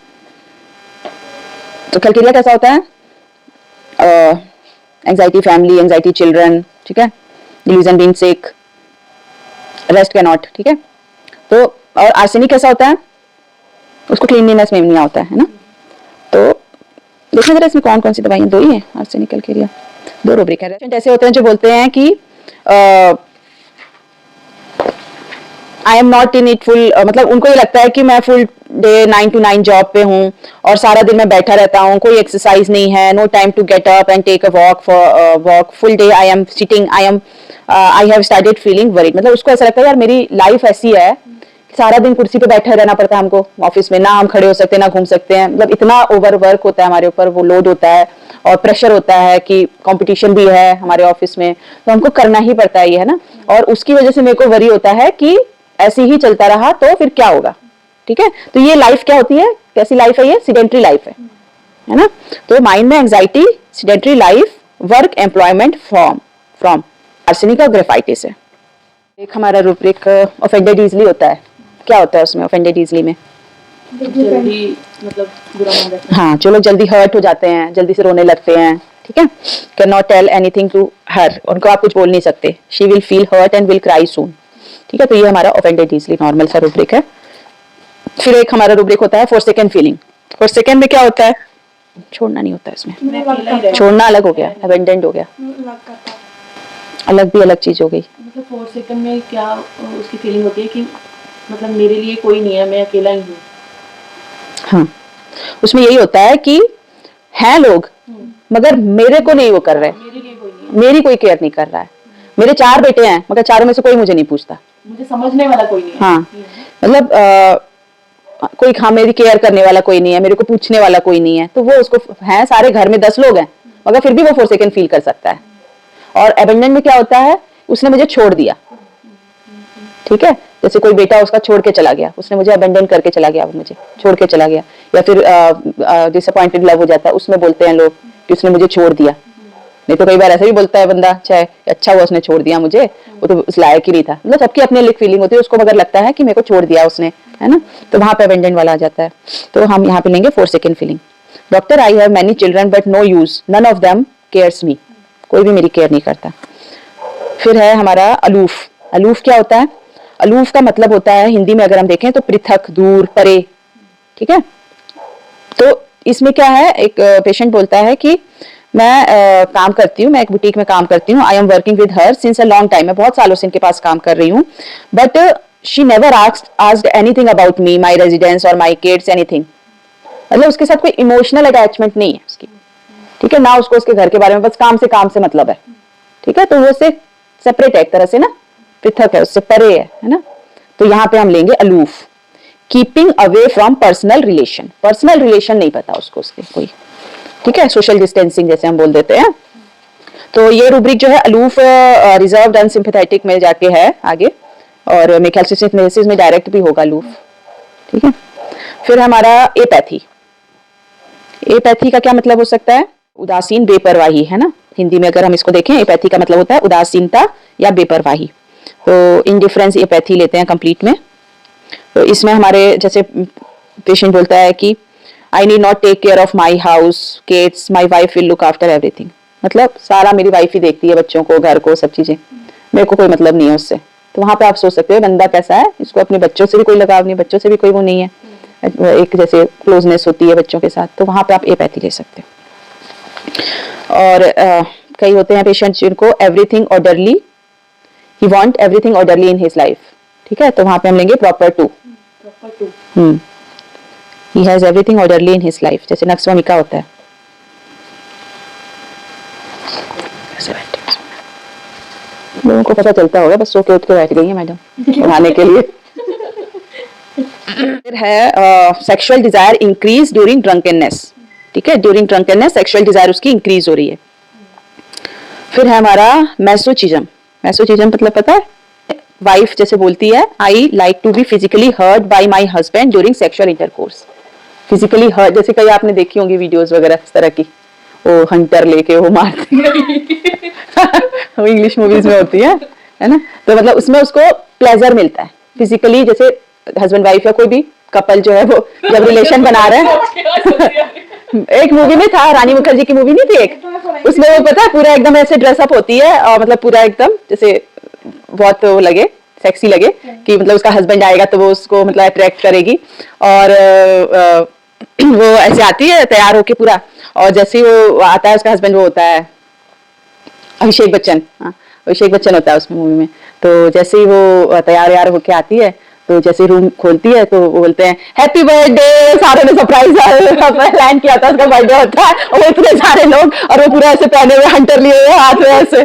तो कैलकेरिया कैसा होता है, एंजाइटी फैमिली, एंजाइटी चिल्ड्रन, ठीक है, delusion being sick, rest can not, ठीक है। तो और आर्सेनिक कैसा होता है, उसको क्लीनलीनेस में नहीं होता है ना। तो देखिए जरा इसमें कौन कौन सी दवाइयां, दो ही है, आर्सेनिक कैलकेरिया, दो रूब्रिक है। ऐसे होते हैं जो बोलते हैं कि I am not in it full, मतलब उनको ये लगता है कि मैं फुल डे 9 to 9 जॉब पे हूँ और सारा दिन मैं बैठा रहता हूँ, कोई एक्सरसाइज नहीं है, no time to get up and take a walk, full day I am sitting, I have started feeling worried. मतलब उसको ऐसा लगता है यार मेरी लाइफ ऐसी है, सारा दिन कुर्सी पे बैठे रहना पड़ता है हमको ऑफिस में, ना हम खड़े हो सकते हैं ना घूम सकते हैं, मतलब इतना ओवर वर्क होता है हमारे ऊपर, वो लोड होता है और प्रेशर होता है कि कंपटीशन भी है हमारे ऑफिस में, तो हमको करना ही पड़ता है ये, है ना। और उसकी वजह से मेरे को वरी होता है कि ऐसे ही चलता रहा तो फिर क्या होगा, ठीक है। तो ये लाइफ क्या होती है, कैसी लाइफ है, ये सिडेंट्री लाइफ है ना। तो माइंड में anxiety, sedentary life, work employment from arsenic और ग्रेफाइटिस है। एक हमारा रूब्रिक ऑफेंडेड इजली होता है, क्या होता है उसमें ऑफेंडेड इजली में, जल्दी मतलब बुरा मान जाता है। हाँ, जो लोग जल्दी हर्ट हो जाते हैं, जल्दी से रोने लगते हैं, ठीक है, can not tell anything to her, उनको आप कुछ बोल नहीं सकते, she will feel hurt and will cry soon, ठीक है। तो ये हमारा ऑफेंडेड इजली नॉर्मल सा रूब्रिक है। फिर एक हमारा रूब्रिक होता है फॉरसेकन फीलिंग। फॉरसेकन में क्या होता है, छोड़ना नहीं होता है इसमें, मैं अकेला ही रहता छोड़ना अलग हो गया, अबेंडेंट हो गया, अलग भी अलग चीज हो गई। हूँ। मतलब 4 सेकंड में क्या उसकी फीलिंग होती है कि मतलब मेरे लिए कोई नहीं है, मैं अकेला ही हूँ। हाँ, उसमें यही होता है कि हैं लोग मगर मेरे को नहीं वो कर रहे, मेरे लिए कोई नहीं है, मेरी कोई केयर नहीं कर रहा है, मेरे 4 बेटे हैं मगर चारों में से कोई मुझे नहीं पूछता, मुझे समझने वाला कोई नहीं है। हाँ, मतलब कोई हाँ मेरी केयर करने वाला कोई नहीं है, मेरे को पूछने वाला कोई नहीं है, तो वो उसको है, सारे घर में 10 लोग हैं मगर फिर भी वो फॉरसेकन फील कर सकता है। और एबेंडन में क्या होता है, उसने मुझे छोड़ दिया, ठीक है, जैसे कोई बेटा उसका छोड़ के चला गया, उसने मुझे अबेंडन करके चला गया, वो मुझे छोड़ के चला गया, या फिर डिसअपॉइंटेड लव हो जाता है, उसमें बोलते हैं लोग कि उसने मुझे छोड़ दिया। नहीं तो कई बार ऐसा भी बोलता है बंदा, चाहे अच्छा हुआ उसने छोड़ दिया मुझे, वो तो उस लायक ही नहीं था। मतलब सबकी अपनी अलग फीलिंग होती है, उसको मगर लगता है कि मेरे को छोड़ दिया उसने, है ना, तो वहां पे अबेंडन वाला आ जाता है। तो हम यहाँ पे लेंगे 4 second feeling. Doctor, I have many children but no use, none of them cares me, कोई भी मेरी केयर नहीं करता। फिर है हमारा अलूफ। अलूफ क्या होता है? अलूफ का मतलब होता है हिंदी में अगर हम देखें तो पृथक, दूर, परे, ठीक है। तो इसमें क्या है, एक पेशेंट बोलता है कि मैं काम करती हूँ, मैं एक बुटीक में काम करती हूँ, I am working with her since a long time, मैं बहुत सालों से इनके पास काम कर रही हूँ, but she never asked anything about me, my residence और माई किड्स, एनीथिंग। मतलब उसके साथ कोई इमोशनल अटैचमेंट नहीं है उसकी, ठीक है ना, उसको उसके घर के बारे में, बस काम से मतलब है, ठीक है। तो वो उससे सेपरेट है एक तरह से ना, पृथक है, उससे परे है ना। तो यहाँ पे हम लेंगे aloof. Keeping away from personal relation, personal relation नहीं पता उसको उसके कोई, ठीक है, सोशल डिस्टेंसिंग जैसे हम बोल देते हैं। तो ये रूब्रिक जो है अलूफ, रिजर्व्ड, अनसिंपैथेटिक में जाके है आगे, और मेरे ख्याल से सिंथेसिस में डायरेक्ट भी होगा अलूफ, ठीक है। फिर हमारा एपैथी। एपैथी का क्या मतलब हो सकता है? उदासीन, बेपरवाही, है ना। हिंदी में अगर हम इसको देखें, एपैथी का मतलब होता है उदासीनता या बेपरवाही। तो इंडिफरेंस एपैथी लेते हैं कंप्लीट में। तो इसमें हमारे जैसे पेशेंट बोलता है कि I need not take care of my house, kids, my wife will look after everything. मतलब सारा मेरी वाइफ ही देखती है, बच्चों को, घर को, सब चीजें, मेरे को कोई मतलब नहीं है उससे। तो वहां पे आप सोच सकते हो बंदा कैसा है, इसको अपने बच्चों से भी कोई लगाव नहीं, बच्चों से भी कोई वो नहीं है, एक जैसे क्लोजनेस होती है बच्चों के साथ, तो वहां पे आप एपैथी ले सकते हो। और कई होते हैं पेशेंट जिनको everything orderly, he want everything orderly in his life, ठीक है। तो वहां पे हम लेंगे proper to. He has everything orderly in his life, जैसे नक्सवामिका होता है। लोगों को पता चलता होगा, बस सो के उठ के बैठ गई है मैडम पढ़ाने के लिए। फिर है sexual desire increase during drunkenness, ठीक है, ड्यूरिंग ड्रंकनेस सेक्सुअल डिजायर उसकी इंक्रीज हो रही है। फिर है हमारा मैसोचिज्म। मैसोचिज्म मतलब पता है? वाइफ जैसे बोलती है, I like to be physically hurt by my husband during sexual intercourse. Physically hurt, जैसे कई आपने देखी होंगी वीडियोस वगैरह इस तरह की, वो हंटर लेके वो मारती है वो इंग्लिश मूवीज में होती है ना। तो मतलब उसमें उसको प्लेजर मिलता है फिजिकली, जैसे हस्बैंड वाइफ या कोई भी कपल जो है वो जब रिलेशन बना रहे हैं एक मूवी में था, रानी मुखर्जी की मूवी नहीं थी एक, उसमें वो पता है पूरा एकदम ऐसे ड्रेसअप होती है और मतलब पूरा एकदम जैसे बहुत वो लगे, सेक्सी लगे कि मतलब उसका हस्बैंड आएगा तो वो उसको मतलब अट्रैक्ट करेगी, और वो ऐसे आती है तैयार होके पूरा, और जैसे ही वो आता है उसका हस्बैंड वो होता है अभिषेक बच्चन, हाँ अभिषेक बच्चन होता है उसमें मूवी में। तो जैसे ही वो तैयार होके आती है तो जैसे रूम खोलती है तो वो बोलते हैं हैप्पी बर्थडे, सारों ने सरप्राइज प्लान किया था, उसका बर्थडे होता है और वो इतने सारे लोग और वो पूरा ऐसे पहने हुए हंटर लिए हुए हाथ में ऐसे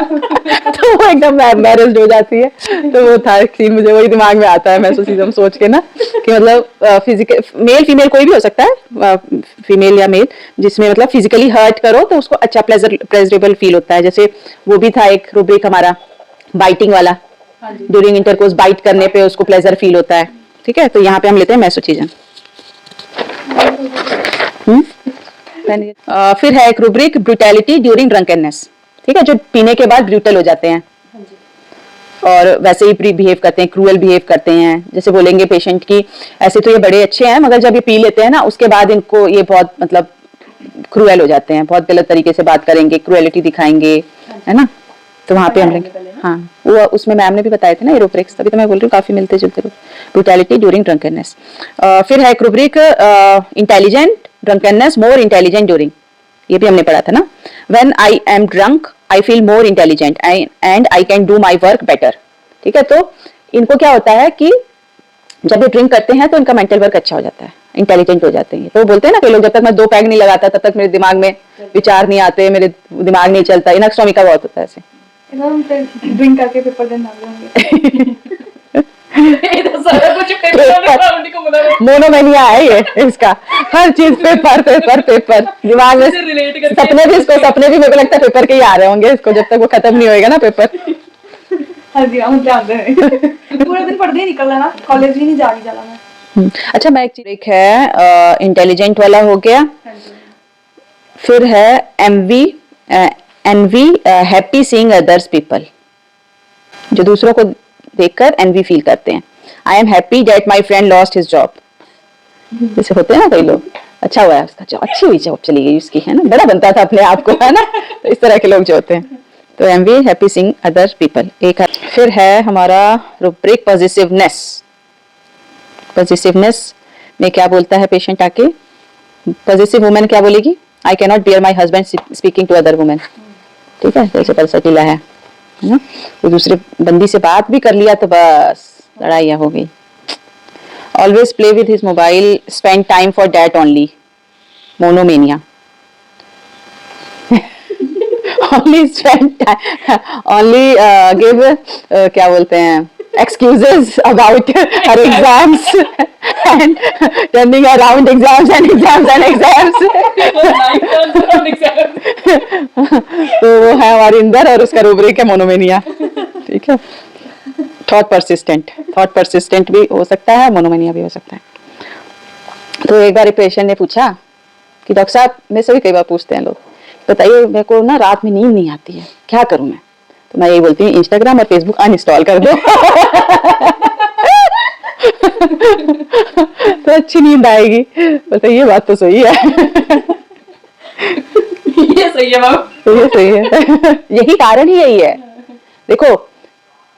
तो वो एकदम मैरिज हो जाती है। तो वो था सीन, मुझे वही दिमाग में आता है मैसोचिज्म सोच के ना, कि मतलब फिजिकल, मेल फीमेल कोई भी हो सकता है, फीमेल या मेल, जिसमें मतलब फिजिकली हर्ट करो तो उसको अच्छा प्लेजरेबल फील होता है। जैसे वो भी था एक रूब्रिक हमारा बाइटिंग वाला, ड्यूरिंग इंटरकोर्स बाइट करने पे उसको प्लेजर फील होता है, ठीक है। तो यहाँ पे हम लेते हैं मैसोचिज्म। फिर है एक रूब्रिक ब्रूटैलिटी ड्यूरिंग ड्रंकनेस, ठीक है, जो पीने के बाद ब्रूटल हो जाते हैं और वैसे ही बिहेव करते हैं, क्रूअल बिहेव करते हैं। जैसे बोलेंगे पेशेंट की ऐसे तो ये बड़े अच्छे हैं मगर जब ये पी लेते हैं ना उसके बाद इनको ये बहुत मतलब क्रूअल हो जाते हैं, बहुत गलत तरीके से बात करेंगे, क्रूएलिटी दिखाएंगे, है ना। तो वहां पे हम लेंगे, हाँ वो उसमें मैम ने भी बताए थे ना ये रूब्रिक्स, तभी तो मैं बोल रही हूँ काफी मिलते जुलते। Brutality during drunkenness. फिर है एक rubric intelligent drunkenness, more intelligent during, ये भी हमने पढ़ा था ना। When I am drunk I feel more intelligent and I can do my work better, ठीक है। तो इनको क्या होता है कि जब ये ड्रिंक करते हैं तो इनका मेंटल वर्क अच्छा हो जाता है, इंटेलिजेंट हो जाते हैं। तो बोलते हैं ना कि लोग जब तक मैं 2 पैग नहीं लगाता तब तक मेरे दिमाग में विचार नहीं आते, मेरे दिमाग नहीं चलता। इनएक्सटॉमिका बहुत होता है ऐसे, ड्रिंक करके पेपर देना होंगे मोनोमेनिया है ये इसका, हर चीज पेपर पेपर पेपर दिमाग में, सपने भी मेरे को लगता है पेपर के ही आ रहे होंगे इसको, जब तक वो खत्म नहीं होएगा ना पेपर। हाँ जी हम ध्यान दे पूरा दिन पढ़ते ही निकलना ना, कॉलेज भी नहीं जाना मैं। अच्छा मैं एक एक है इंटेलिजेंट वाला हो गया, हाँ जी फिर है envy, envy happy seeing others people, जो दूसरों को देखकर एनवी फील करते हैं। I am happy that my friend lost his job, जैसे होते हैं ना कई लोग, अच्छा हुआ है उसका जॉब, अच्छी हुई जॉब चली गई उसकी, है ना, बड़ा बनता था अपने आप को, है ना, तो इस तरह के लोग जो होते हैं। तो envy happy seeing other people एक है। फिर है हमारा रुब्रिक पॉजिटिवनेस। पॉजिटिवनेस में क्या बोलता है पेशेंट आके, पॉजिटिव वुमेन क्या बोलेगी, I can not bear my husband speaking to other women, ठीक है, जैसे पलसटीला है ना, तो दूसरे बंदी से बात भी कर लिया तो बस लड़ाइयाँ हो गई। Always play with his mobile, spend time for that only, monomania. Only spend time, only give क्या बोलते हैं excuses about her exams and turning around exams and exams and exams. तो वो है हमारी इंदर और उसका रूब्रिक है मोनोमेनिया, ठीक है। थॉट परसिस्टेंट भी हो सकता है, मोनोमेनिया भी हो सकता है। तो एक बार एक पेशेंट ने पूछा कि डॉक्टर साहब, मेरे से भी कई बार पूछते हैं लोग, बताइए मेरे को ना रात में नींद नहीं आती है, क्या करूं मैं? तो मैं यही बोलती हूँ इंस्टाग्राम और फेसबुक अनइंस्टॉल कर दो। तो अच्छी नींद आएगी। बोलते ये बात तो सही है। ये सही है मैम, तो ये सही है। यही कारण ही यही है। देखो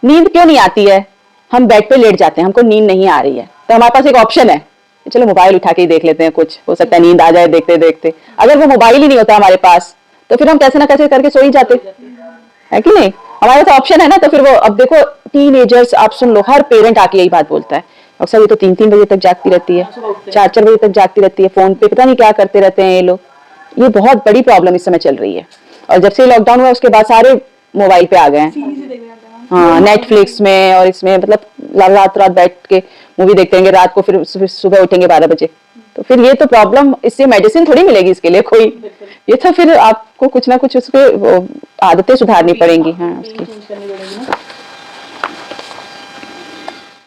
नींद क्यों नहीं आती है, हम बेड पे लेट जाते हैं, हमको नींद नहीं आ रही है, तो हमारे पास एक ऑप्शन है, चलो मोबाइल उठा के ही देख लेते हैं, कुछ हो सकता है नींद आ जाए देखते देखते। अगर वो मोबाइल ही नहीं होता हमारे पास तो फिर हम कैसे ना कैसे करके सो ही जाते, है कि नहीं? हमारे पास ऑप्शन है ना। तो फिर वो, अब देखो टीनेजर्स, आप सुन लो, हर पेरेंट आके यही बात बोलता है, अक्सर ये तो 3-3 बजे तक जागती रहती है, 4-4 बजे तक जागती रहती है, फोन पे पता नहीं क्या करते रहते हैं ये लोग। ये बहुत बड़ी प्रॉब्लम इस समय चल रही है। और जब से लॉकडाउन हुआ उसके बाद सारे मोबाइल पे आ गए हैं, हाँ, नेटफ्लिक्स में और इसमें, मतलब रात रात बैठ के मूवी देखते रहेंगे, रात को फिर सुबह उठेंगे 12 बजे। तो फिर ये तो प्रॉब्लम, इससे मेडिसिन थोड़ी मिलेगी इसके लिए कोई, ये तो फिर आपको कुछ ना कुछ उसके आदतें सुधारनी पड़ेंगी। हाँ, उसकी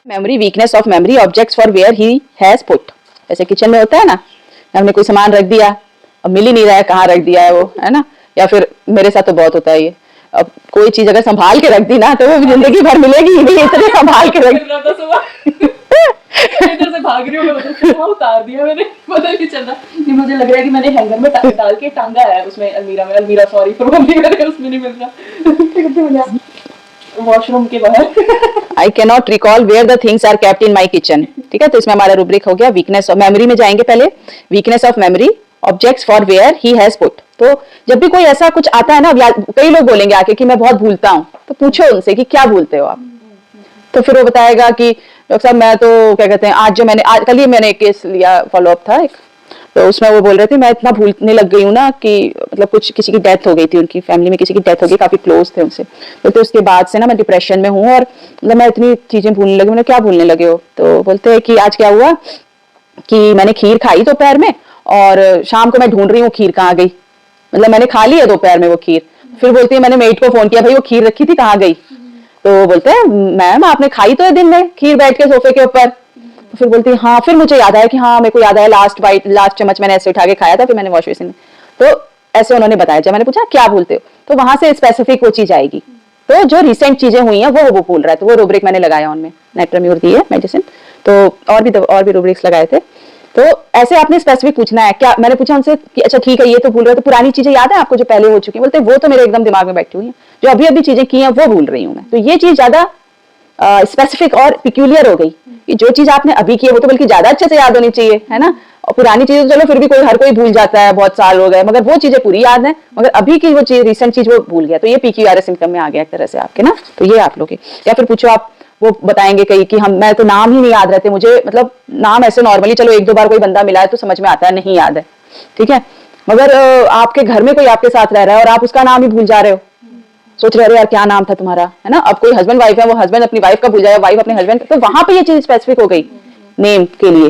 memory, weakness of memory, objects for where he has put. जैसे किचन में होता है ना, हमने कोई सामान रख दिया, अब मिल ही नहीं रहा है कहाँ रख दिया है वो, है ना, या फिर मेरे साथ तो बहुत होता है ये, अब कोई चीज अगर संभाल के रख दी ना तो वो जिंदगी भर मिलेगी ही नहीं, इतने संभाल के रख। इधर से भाग रही हूँ मैं, उधर से कहाँ उतार दिया मैंने, पता नहीं चल रहा। ये मुझे लग रहा है कि मैंने हैंगर में डाल के टांगा है उसमें, अलमीरा सॉरी, प्रोबेबली मैंने उसमें नहीं मिल रहा, वॉशरूम के बाहर। I can not recall where the things are kept in my kitchen, ठीक है। तो इसमें हमारा रूब्रिक हो गया वीकनेस ऑफ मेमोरी में जाएंगे पहले, weakness of memory, objects for where he has put. तो जब भी कोई ऐसा कुछ आता है ना, कई लोग बोलेंगे आके कि मैं बहुत भूलता हूँ, तो पूछो उनसे कि क्या भूलते हो आप, तो फिर वो बताएगा कि डॉक्टर साहब मैं तो क्या कहते हैं, आज कल ही मैंने एक केस लिया, फॉलो अप था एक, तो उसमें वो बोल रहे थे मैं इतना भूलने लग गई हूँ ना कि मतलब कुछ किसी की डेथ हो गई थी, उनकी फैमिली में किसी की डेथ हो गई, काफी क्लोज थे उनसे, बोलते उसके बाद से ना मैं डिप्रेशन में हूँ और मतलब मैं इतनी चीजें भूलने लगी। मैंने क्या भूलने लगे हो? तो बोलते हैं कि आज क्या हुआ कि मैंने खीर खाई दोपहर में और शाम को मैं ढूंढ रही हूँ खीर कहाँ गई, मतलब मैंने खा ली है दोपहर में वो खीर। फिर बोलती है मैंने मेट को फोन किया, भाई वो खीर रखी थी कहाँ गई? तो बोलते हैं मैम आपने खाई तो है दिन में खीर बैठ के सोफे के ऊपर। तो फिर बोलती है हाँ, फिर मुझे याद आया कि हाँ मेरे को याद आया, लास्ट चम्मच मैंने ऐसे उठा के खाया था, फिर मैंने वॉश बेसिन में। तो ऐसे उन्होंने बताया। जब मैंने पूछा क्या भूलते हो, तो वहां से स्पेसिफिक वो चीज आएगी। तो जो रिसेंट चीजें हुई हैं वो भूल रहा है, तो वो रूब्रिक मैंने लगाया उनमें, नाइट्रोम्यूर दी है मेडिसिन, तो और भी रूब्रिक्स लगाए थे। तो ऐसे आपने स्पेसिफिक पूछना है। क्या मैंने पूछा उनसे कि अच्छा ठीक है ये तो भूल रहे हो, तो पुरानी चीजें याद है आपको जो पहले हो चुकी है? बोलते वो तो मेरे एकदम दिमाग में बैठी हुई है, जो अभी अभी चीजें की हैं वो भूल रही हूँ मैं। तो ये चीज ज्यादा स्पेसिफिक और पिक्यूलियर हो गई कि जो चीज आपने अभी की है वो तो बल्कि ज्यादा अच्छे से याद होनी चाहिए, है ना। और पुरानी चीजें तो चलो फिर भी हर कोई भूल जाता है, बहुत साल हो गए, मगर वो चीजें पूरी याद है, मगर अभी की वो चीज रिसेंट चीज वो भूल गया। तो ये PQRS सिम्टम में आ गया एक तरह से आपके ना। तो ये आप लोग, या फिर पूछो आप, वो बताएंगे कहीं कि मैं तो नाम ही नहीं याद रहते मुझे, मतलब नाम ऐसे नॉर्मली चलो 1-2 बार कोई बंदा मिला है तो समझ में आता है, नहीं याद है, ठीक है, मगर आपके घर में कोई आपके साथ रह रहा है और आप उसका नाम ही भूल जा रहे हो, सोच रहे हो यार क्या नाम था तुम्हारा, है ना। अब कोई हस्बैंड वाइफ है, वो हस्बैंड अपनी वाइफ का भूल जाएगा, वाइफ अपने हस्बैंड, तो वहां पे ये चीज स्पेसिफिक हो गई नेम के लिए,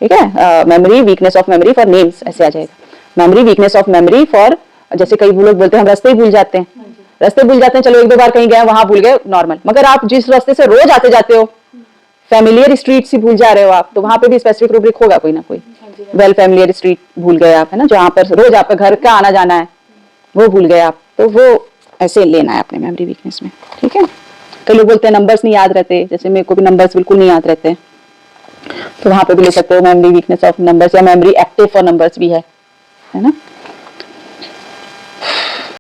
ठीक है। Memory, weakness of memory for names ऐसे आ जाएगा। Memory, weakness of memory for, जैसे कई लोग बोलते हैं हम रास्ते ही भूल जाते हैं, रास्ते भूल जाते हैं, चलो एक दो बार कहीं गए वहां भूल गए, नॉर्मल। मगर आप जिस रास्ते से रोज आते जाते हो, फैमिलियर स्ट्रीट से भूल जा रहे हो आप, तो वहां पे भी स्पेसिफिक रूब्रिक होगा कोई ना कोई। वेल फैमिलियर स्ट्रीट भूल गए आप, है ना, जहां पर रोज आपका घर का आना जाना है, वो भूल गए आप, तो वो ऐसे लेना है अपने मेमोरी वीकनेस में, ठीक है। कई लोग बोलते हैं नंबर्स नहीं याद रहते, जैसे मेरे को भी नंबर्स बिल्कुल नहीं याद रहते, तो वहां पे भी ले सकते हो मेमोरी वीकनेस ऑफ नंबर्स, या मेमोरी एक्टिव फॉर नंबर्स भी है ना।